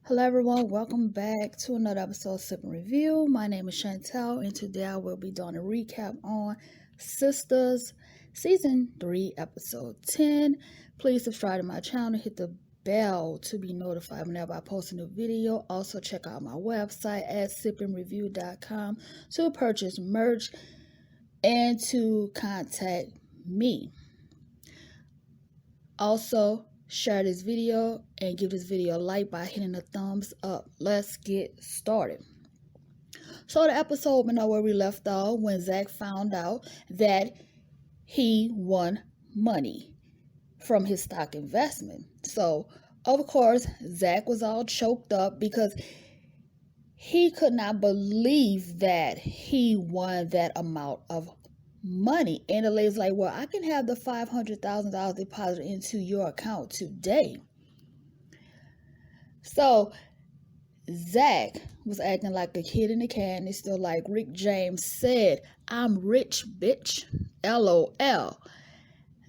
Hello everyone, welcome back to another episode of SipNReview. My name is Chantel and today I will be doing a recap on Sistas Season 3 Episode 10. Please subscribe to my channel and hit the bell to be notified whenever I post a new video. Also check out my website at SipNReview.com to purchase merch and to contact me. Also, share this video and give this video a like by hitting the thumbs up. Let's get started. So the episode went where we left off when Zach found out that he won money from his stock investment. So of course Zach was all choked up because he could not believe that he won that amount of money. And the lady's like, well, I can have the $500,000 deposited into your account today. So Zach was acting like a kid in the candy store, like Rick James said, I'm rich, bitch. LOL.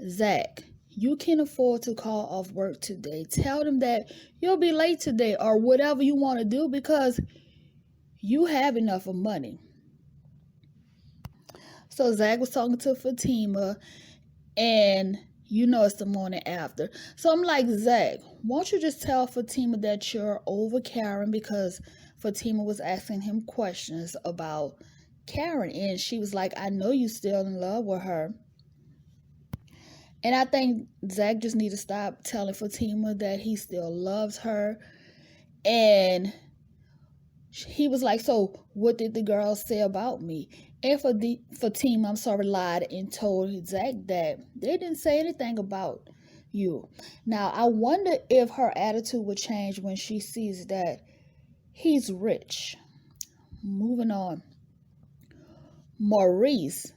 Zach, you can afford to call off work today. Tell them that you'll be late today or whatever you want to do because you have enough of money. So Zach was talking to Fatima, and you know it's the morning after. So I'm like, Zach, won't you just tell Fatima that you're over Karen, because Fatima was asking him questions about Karen, and she was like, I know you still in love with her. And I think Zach just need to stop telling Fatima that he still loves her. And he was like, so what did the girls say about me? And Fatima, lied and told Zach that they didn't say anything about you. Now, I wonder if her attitude would change when she sees that he's rich. Moving on. Maurice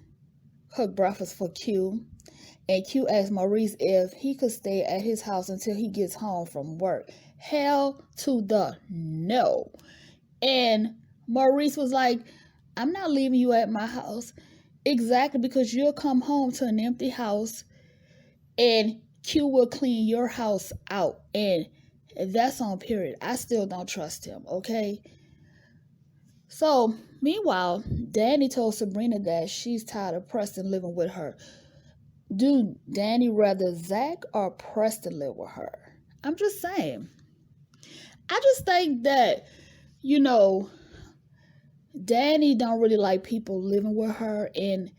cooked breakfast for Q, and Q asked Maurice if he could stay at his house until he gets home from work. Hell to the no. And Maurice was like, I'm not leaving you at my house. Exactly, because you'll come home to an empty house and Q will clean your house out. And that's on period. I still don't trust him, okay? So, meanwhile, Danny told Sabrina that she's tired of Preston living with her. Do Danny rather Zach or Preston live with her? I'm just saying. I just think that, Danny don't really like people living with her, and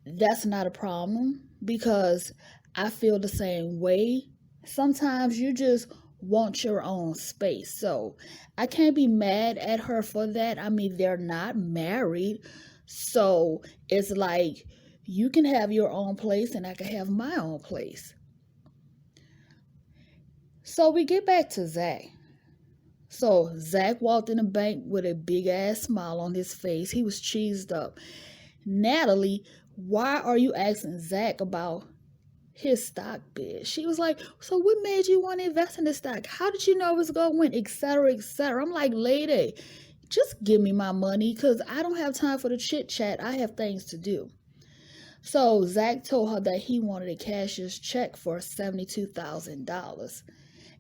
that's not a problem because I feel the same way. Sometimes you just want your own space. So I can't be mad at her for that. I mean, they're not married. So it's like you can have your own place and I can have my own place. So we get back to Zach. So Zach walked in the bank with a big ass smile on his face. He was cheesed up. Natalie, why are you asking Zach about his stock bid? She was like, so what made you want to invest in this stock? How did you know it was going to win, etc., etc.? I'm like, lady, just give me my money because I don't have time for the chit chat. I have things to do. So Zach told her that he wanted a cashier's check for $72,000.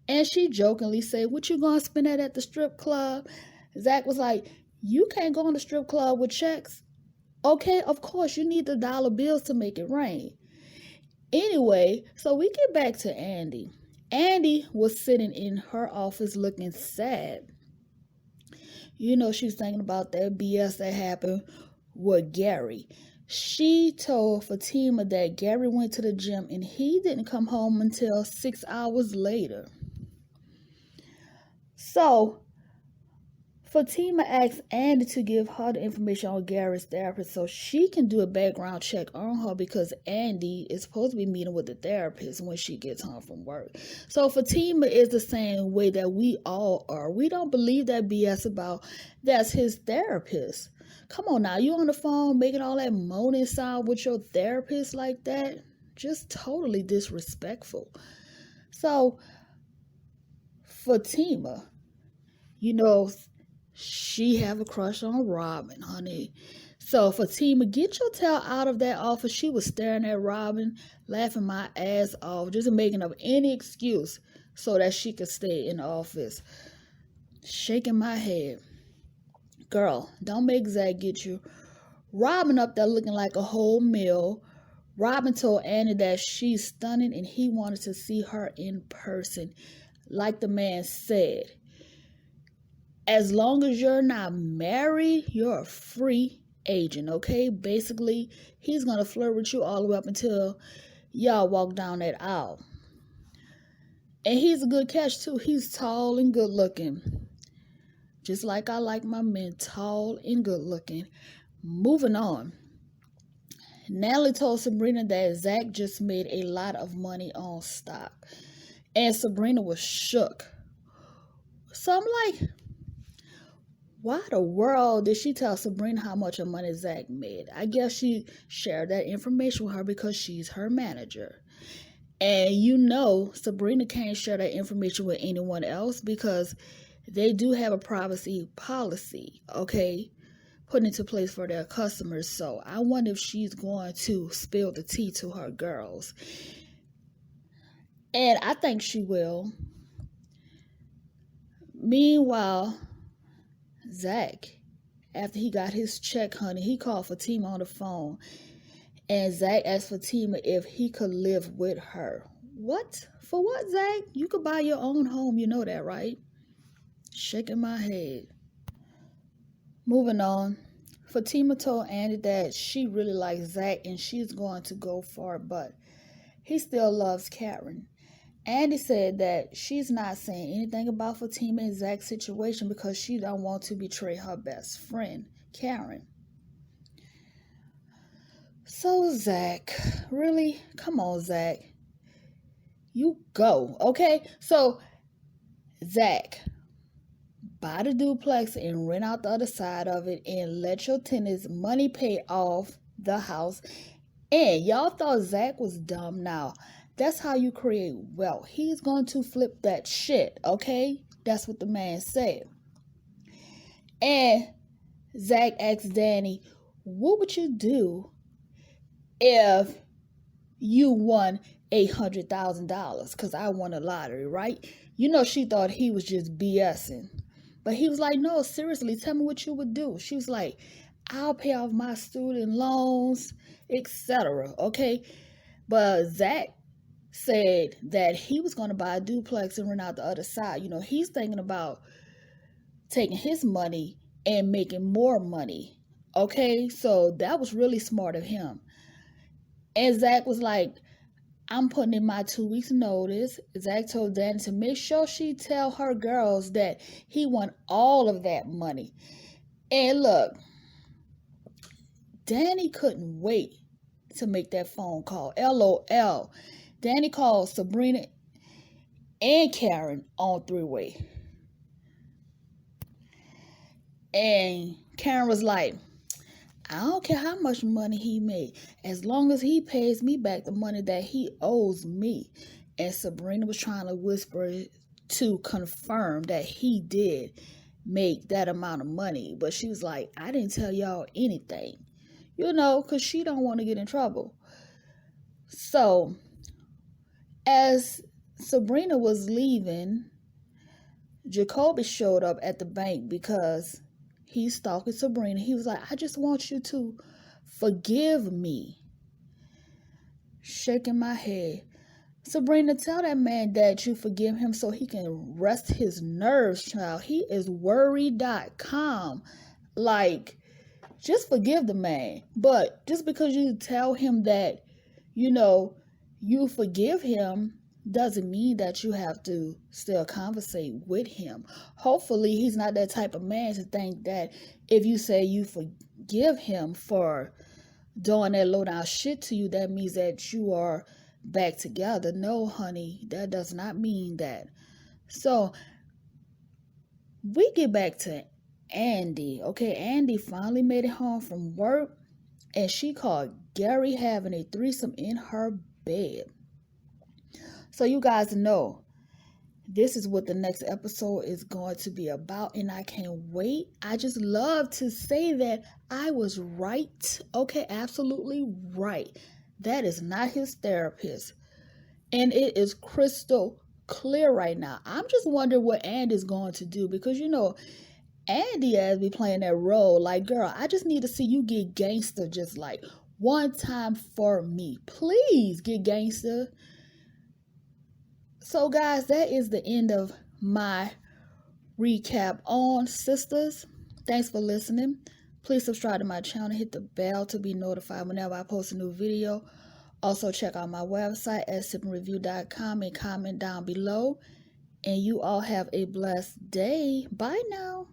And she jokingly said, what you gonna spend that at the strip club? Zach was like, you can't go in the strip club with checks. Okay, of course, you need the dollar bills to make it rain. Anyway, so we get back to Andy. Andy was sitting in her office looking sad. She's thinking about that BS that happened with Gary. She told Fatima that Gary went to the gym and he didn't come home until 6 hours later. So, Fatima asked Andy to give her the information on Gary's therapist so she can do a background check on her because Andy is supposed to be meeting with the therapist when she gets home from work. So, Fatima is the same way that we all are. We don't believe that BS about that's his therapist. Come on now, you on the phone making all that moaning sound with your therapist like that? Just totally disrespectful. So, Fatima, she have a crush on Robin, honey. So Fatima, get your tail out of that office. She was staring at Robin, laughing my ass off, just making up any excuse so that she could stay in the office. Shaking my head. Girl, don't make Zach get you. Robin up there looking like a whole meal. Robin told Annie that she's stunning and he wanted to see her in person. Like the man said, as long as you're not married, you're a free agent, okay? Basically, he's going to flirt with you all the way up until y'all walk down that aisle. And he's a good catch, too. He's tall and good looking. Just like I like my men, tall and good looking. Moving on. Natalie told Sabrina that Zach just made a lot of money on stock. And Sabrina was shook. So I'm like, why the world did she tell Sabrina how much of money Zach made? I guess she shared that information with her because she's her manager. And you know, Sabrina can't share that information with anyone else because they do have a privacy policy, okay, put into place for their customers. So I wonder if she's going to spill the tea to her girls. And I think she will. Meanwhile, Zach, after he got his check, honey, he called Fatima on the phone. And Zach asked Fatima if he could live with her. What? For what, Zach? You could buy your own home. You know that, right? Shaking my head. Moving on. Fatima told Andy that she really likes Zach and she's going to go for it, but he still loves Karen. Andy said that she's not saying anything about Fatima and Zach's situation because she don't want to betray her best friend, Karen. So Zach, really? Come on, Zach. You go, okay? So, Zach, buy the duplex and rent out the other side of it and let your tenants money pay off the house. And y'all thought Zach was dumb. Now, that's how you create wealth. He's going to flip that shit, okay? That's what the man said. And Zach asked Danny, what would you do if you won $800,000? Because I won a lottery, right? You know, she thought he was just BSing. But he was like, no, seriously, tell me what you would do. She was like, I'll pay off my student loans, etc. Okay? But Zach said that he was going to buy a duplex and rent out the other side. You know, he's thinking about taking his money and making more money. Okay? So that was really smart of him. And Zach was like, I'm putting in my 2 weeks notice. Zach told Danny to make sure she tell her girls that he won all of that money. And look, Danny couldn't wait to make that phone call. LOL. Danny called Sabrina and Karen on three-way. And Karen was like, I don't care how much money he made, as long as he pays me back the money that he owes me. And Sabrina was trying to whisper to confirm that he did make that amount of money. But she was like, I didn't tell y'all anything, you know, because she don't want to get in trouble. So as Sabrina was leaving, Jacoby showed up at the bank because he's stalking Sabrina. He was like, I just want you to forgive me. Shaking my head. Sabrina, tell that man that you forgive him so he can rest his nerves, child. He is worried.com. Like, just forgive the man. But just because you tell him that, you know, you forgive him doesn't mean that you have to still conversate with him. Hopefully, he's not that type of man to think that if you say you forgive him for doing that low down shit to you, that means that you are back together. No, honey, that does not mean that. So, we get back to Andy. Okay, Andy finally made it home from work, and she called Gary having a threesome in her bed. So you guys know, this is what the next episode is going to be about, and I can't wait. I just love to say that I was right. Okay, absolutely right. That is not his therapist. And it is crystal clear right now. I'm just wondering what Andy's going to do because, you know, Andy has be playing that role. Like, girl, I just need to see you get gangster just like one time for me. Please get gangster. So, guys, that is the end of my recap on Sistas. Thanks for listening. Please subscribe to my channel. Hit the bell to be notified whenever I post a new video. Also, check out my website at SipNReview.com and comment down below. And you all have a blessed day. Bye now.